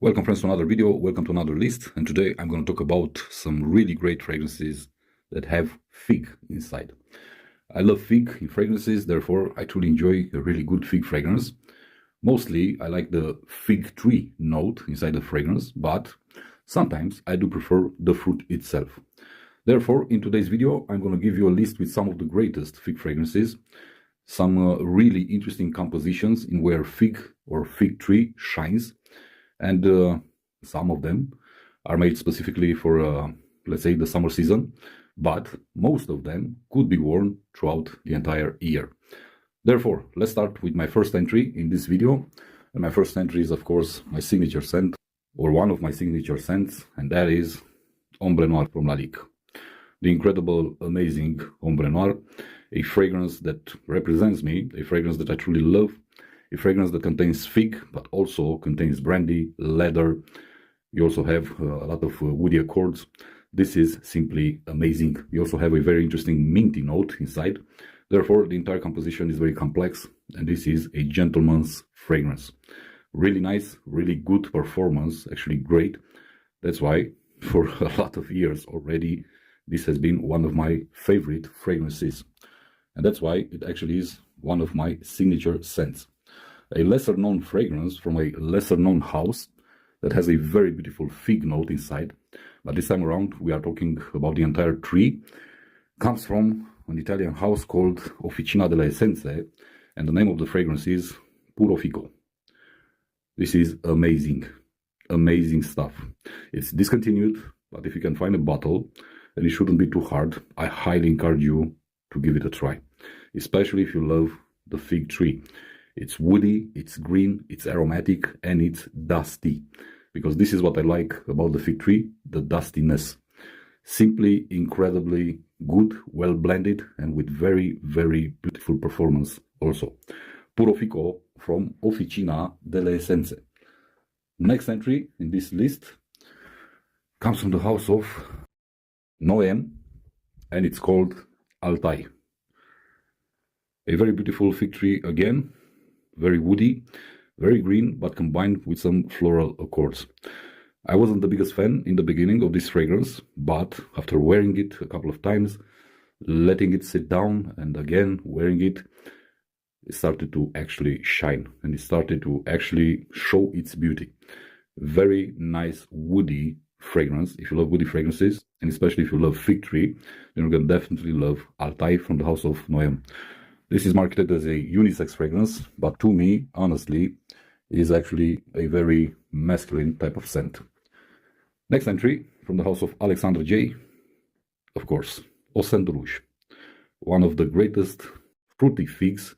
Welcome friends to another video, welcome to another list, and today I'm going to talk about some really great fragrances that have fig inside. I love fig in fragrances, therefore I truly enjoy a really good fig fragrance. Mostly I like the fig tree note inside the fragrance, but sometimes I do prefer the fruit itself. Therefore, in today's video I'm going to give you a list with some of the greatest fig fragrances, some really interesting compositions in where fig or fig tree shines. And some of them are made specifically for, let's say, the summer season, but most of them could be worn throughout the entire year. Therefore, let's start with my first entry in this video. And my first entry is, of course, my signature scent, or one of my signature scents, and that is Ombre Noir from Lalique. The incredible, amazing Ombre Noir, a fragrance that represents me, a fragrance that I truly love, a fragrance that contains fig, but also contains brandy, leather. You also have a lot of woody accords. This is simply amazing. You also have a very interesting minty note inside. Therefore, the entire composition is very complex, and this is a gentleman's fragrance. Really nice, really good performance, actually great. That's why, for a lot of years already, this has been one of my favorite fragrances. And that's why it actually is one of my signature scents. A lesser-known fragrance from a lesser-known house that has a very beautiful fig note inside. But this time around, we are talking about the entire tree. Comes from an Italian house called Officina delle Essenze, and the name of the fragrance is Puro Fico. This is amazing, amazing stuff. It's discontinued, but if you can find a bottle, and it shouldn't be too hard, I highly encourage you to give it a try, especially if you love the fig tree. It's woody, it's green, it's aromatic, and it's dusty. Because this is what I like about the fig tree, the dustiness. Simply incredibly good, well blended, and with very, very beautiful performance also. Puro Fico from Officina delle Essenze. Next entry in this list comes from the house of Noem, and it's called Altai. A very beautiful fig tree again. Very woody, very green, but combined with some floral accords. I wasn't the biggest fan in the beginning of this fragrance, but after wearing it a couple of times, letting it sit down, and again wearing it, it started to actually shine, and it started to actually show its beauty. Very nice woody fragrance. If you love woody fragrances, and especially if you love fig tree, then you're going to definitely love Altai from the house of Noem. This is marketed as a unisex fragrance, but to me, honestly, it is actually a very masculine type of scent. Next entry from the house of Alexandre J. Of course, Au Cent Rouge. One of the greatest fruity figs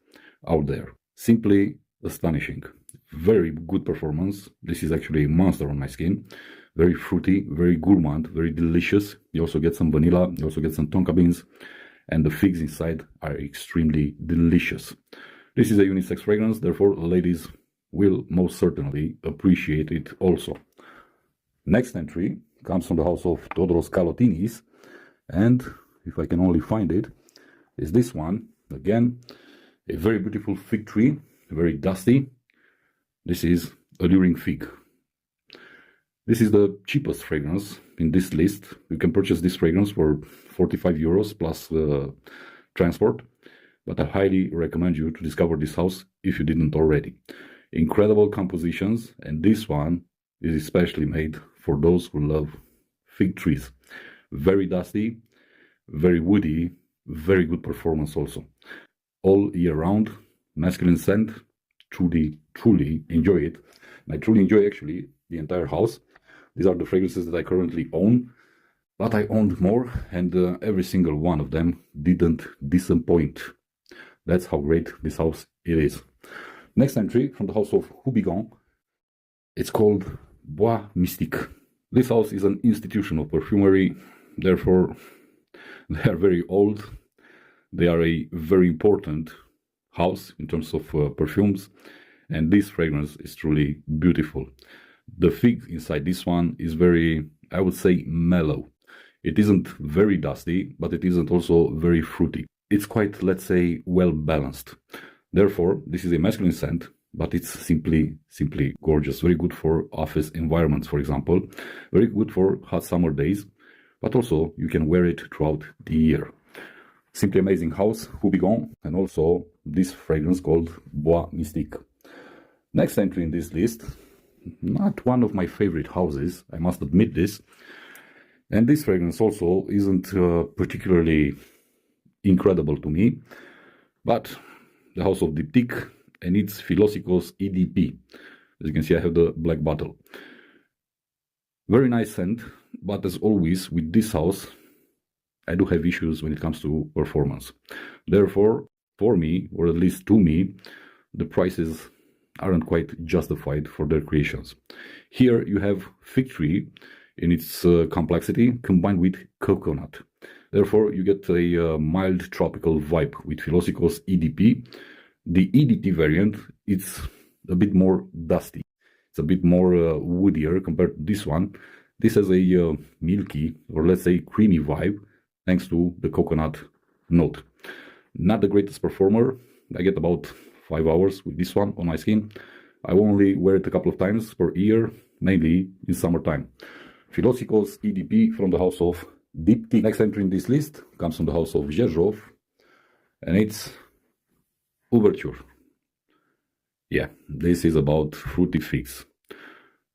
out there. Simply astonishing. Very good performance. This is actually a monster on my skin. Very fruity, very gourmand, very delicious. You also get some vanilla, you also get some tonka beans. And the figs inside are extremely delicious. This is a unisex fragrance, therefore ladies will most certainly appreciate it also. Next entry comes from the house of Todoros Calotinis, and if I can only find it, is this one. Again, a very beautiful fig tree, very dusty. This is Alluring Fig. This is the cheapest fragrance in this list. You can purchase this fragrance for 45 euros plus transport, but I highly recommend you to discover this house if you didn't already. Incredible compositions, and this one is especially made for those who love fig trees. Very dusty, very woody, very good performance also. All year round, masculine scent, truly, truly enjoy it. And I truly enjoy actually the entire house. These are the fragrances that I currently own, but I owned more, and every single one of them didn't disappoint. That's how great this house it is. Next entry from the house of Houbigant. It's called Bois Mystique. This house is an institution of perfumery, therefore they are very old. They are a very important house in terms of perfumes, and this fragrance is truly beautiful. The fig inside this one is very, I would say, mellow. It isn't very dusty, but it isn't also very fruity. It's quite, let's say, well balanced. Therefore, this is a masculine scent, but it's simply gorgeous. Very good for office environments, for example. Very good for hot summer days, but also you can wear it throughout the year. Simply amazing house, Houbigant, and also this fragrance called Bois Mystique. Next entry in this list, not one of my favorite houses, I must admit this. And this fragrance also isn't particularly incredible to me, but the house of Diptyque and its Philosopos EDP. As you can see, I have the black bottle. Very nice scent, but as always with this house, I do have issues when it comes to performance. Therefore, for me, or at least to me, the prices aren't quite justified for their creations. Here you have fig tree in its complexity combined with coconut. Therefore, you get a mild tropical vibe with Philosopos EDP. The EDT variant, it's a bit more dusty. It's a bit more woodier compared to this one. This has a milky, or let's say creamy vibe, thanks to the coconut note. Not the greatest performer. I get about 5 hours with this one on my skin. I only wear it a couple of times per year, mainly in summertime. Philosopos EDP from the house of Diptyque. Next entry in this list comes from the house of GaVo, and it's Ouverture. Yeah, this is about fruity figs.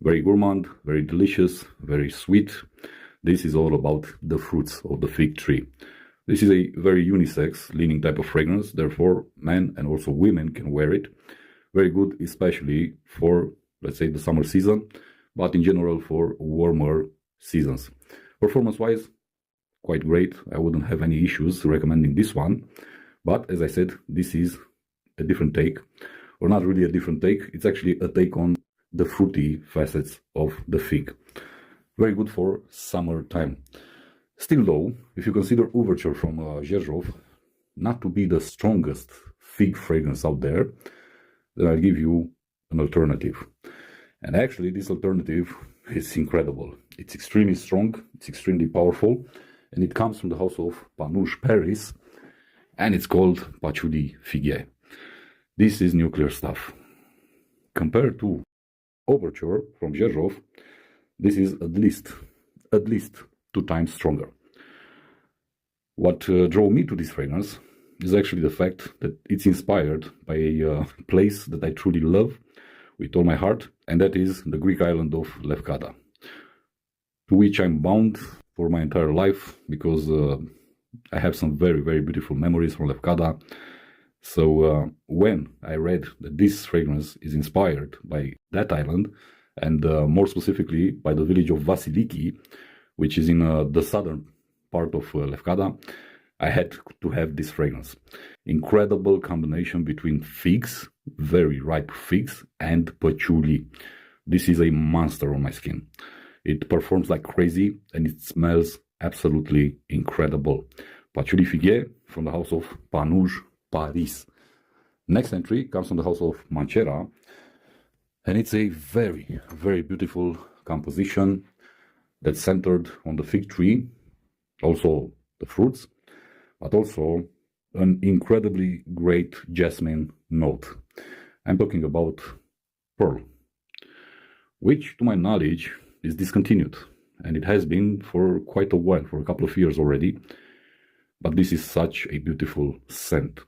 Very gourmand, very delicious, very sweet. This is all about the fruits of the fig tree. This is a very unisex leaning type of fragrance, therefore men and also women can wear it. Very good, especially for, let's say, the summer season, but in general for warmer seasons. Performance-wise, quite great. I wouldn't have any issues recommending this one. But as I said, this is a different take, or not really a different take. It's actually a take on the fruity facets of the fig. Very good for summertime. Still though, if you consider Ouverture from GaVo not to be the strongest fig fragrance out there, then I'll give you an alternative. And actually this alternative is incredible. It's extremely strong, it's extremely powerful, and it comes from the house of Panouche Paris, and it's called Patchouli Figuier. This is nuclear stuff. Compared to Ouverture from GaVo, this is at least 2 times stronger. What drove me to this fragrance is actually the fact that it's inspired by a place that I truly love with all my heart, and that is the Greek island of Lefkada, to which I'm bound for my entire life because I have some very, very beautiful memories from Lefkada. So when I read that this fragrance is inspired by that island, and more specifically by the village of Vasiliki, which is in the southern part of Lefkada, I had to have this fragrance. Incredible combination between figs, very ripe figs, and patchouli. This is a monster on my skin. It performs like crazy and it smells absolutely incredible. Patchouli Figuier from the house of Panouche Paris. Next entry comes from the house of Manchera, and it's a very, very beautiful composition that's centered on the fig tree, also the fruits, but also an incredibly great jasmine note. I'm talking about pearl, which to my knowledge is discontinued, and it has been for quite a while, for a couple of years already. But this is such a beautiful scent.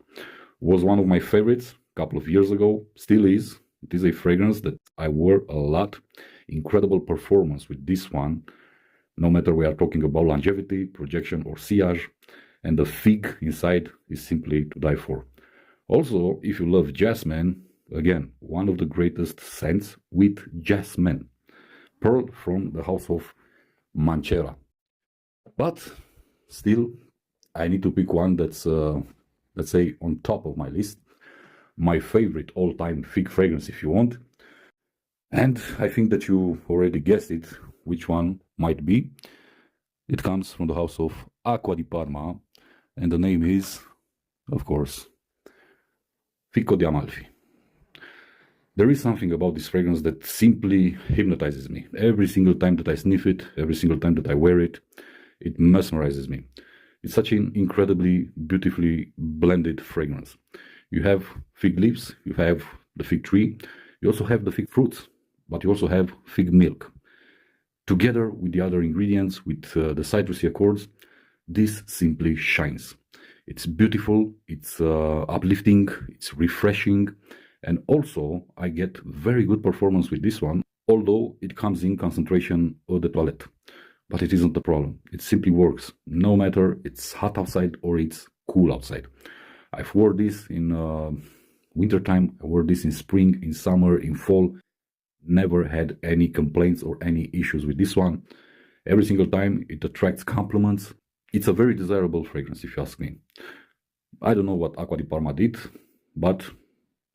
Was one of my favorites a couple of years ago, still is. It is a fragrance that I wore a lot. Incredible performance with this one, no matter we are talking about longevity, projection or sillage, and the fig inside is simply to die for. Also, if you love jasmine, again, one of the greatest scents with jasmine. Pearl from the house of Manchera. But still, I need to pick one that's, let's say, on top of my list. My favorite all-time fig fragrance, if you want. And I think that you already guessed it, which one might be. It comes from the house of Acqua di Parma, and the name is, of course, Ficco di Amalfi. There is something about this fragrance that simply hypnotizes me. Every single time that I sniff it, every single time that I wear it, it mesmerizes me. It's such an incredibly beautifully blended fragrance. You have fig leaves, you have the fig tree, you also have the fig fruits, but you also have fig milk. Together with the other ingredients, with the citrusy accords, this simply shines. It's beautiful, it's uplifting, it's refreshing, and also I get very good performance with this one, although it comes in concentration eau de toilette. But it isn't a problem. It simply works, no matter it's hot outside or it's cool outside. I've worn this in wintertime, I wore this in spring, in summer, in fall. Never had any complaints or any issues with this one. Every single time it attracts compliments. It's a very desirable fragrance, if you ask me. I don't know what Acqua di Parma did, but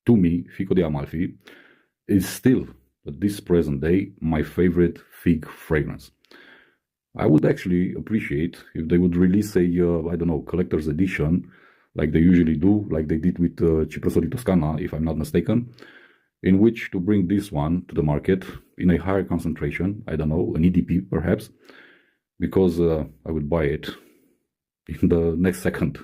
to me, Fico di Amalfi is still, at this present day, my favorite fig fragrance. I would actually appreciate if they would release a, I don't know, collector's edition, like they usually do, like they did with Cipresso di Toscana, if I'm not mistaken, in which to bring this one to the market in a higher concentration, I don't know, an EDP perhaps, because I would buy it in the next second.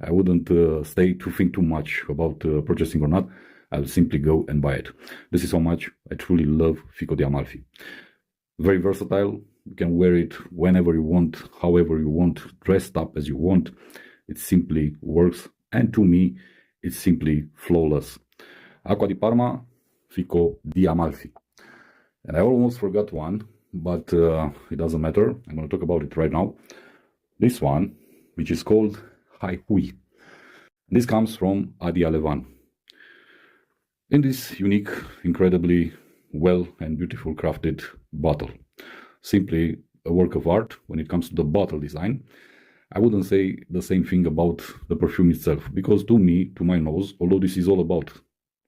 I wouldn't stay to think too much about purchasing or not. I'll simply go and buy it. This is how much I truly love Fico di Amalfi. Very versatile. You can wear it whenever you want, however you want, dressed up as you want. It simply works, and to me, it's simply flawless. Acqua di Parma, Fico di Amalfi. And I almost forgot one, but it doesn't matter. I'm going to talk about it right now. This one, which is called Hai Hui. This comes from Adi Alevan. In this unique, incredibly well and beautiful crafted bottle. Simply a work of art when it comes to the bottle design. I wouldn't say the same thing about the perfume itself, because to me, to my nose, although this is all about,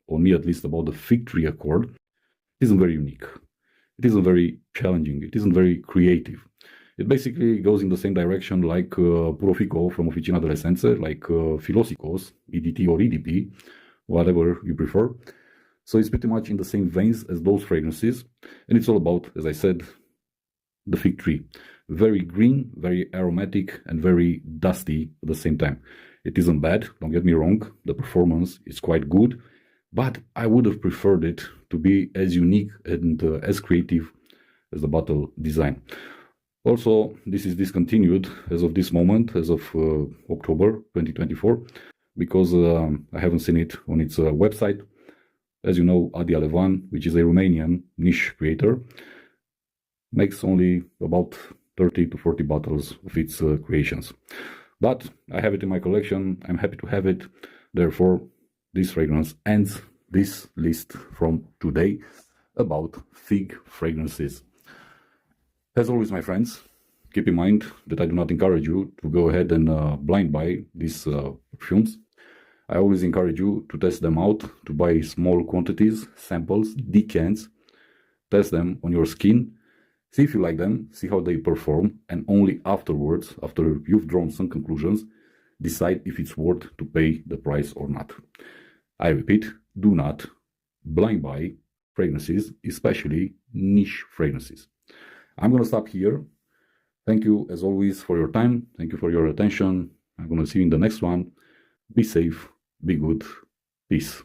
or me at least, about the fig tree accord, it isn't very unique. It isn't very challenging. It isn't very creative. It basically goes in the same direction like Puro Fico from Officina delle Essenze, like Filosicos, EDT or EDP, whatever you prefer. So it's pretty much in the same veins as those fragrances. And it's all about, as I said, the fig tree. Very green, very aromatic, and very dusty at the same time. It isn't bad, don't get me wrong. The performance is quite good, but I would have preferred it to be as unique and as creative as the bottle design. Also, this is discontinued as of this moment, as of October 2024, because I haven't seen it on its website. As you know, Adi Alevan, which is a Romanian niche creator, makes only about 30 to 40 bottles of its creations. But I have it in my collection, I'm happy to have it. Therefore, this fragrance ends this list from today about fig fragrances. As always, my friends, keep in mind that I do not encourage you to go ahead and blind buy these perfumes. I always encourage you to test them out, to buy small quantities, samples, decants, test them on your skin, see if you like them, see how they perform, and only afterwards, after you've drawn some conclusions, decide if it's worth to pay the price or not. I repeat, do not blind buy fragrances, especially niche fragrances. I'm going to stop here. Thank you, as always, for your time. Thank you for your attention. I'm going to see you in the next one. Be safe, be good, peace.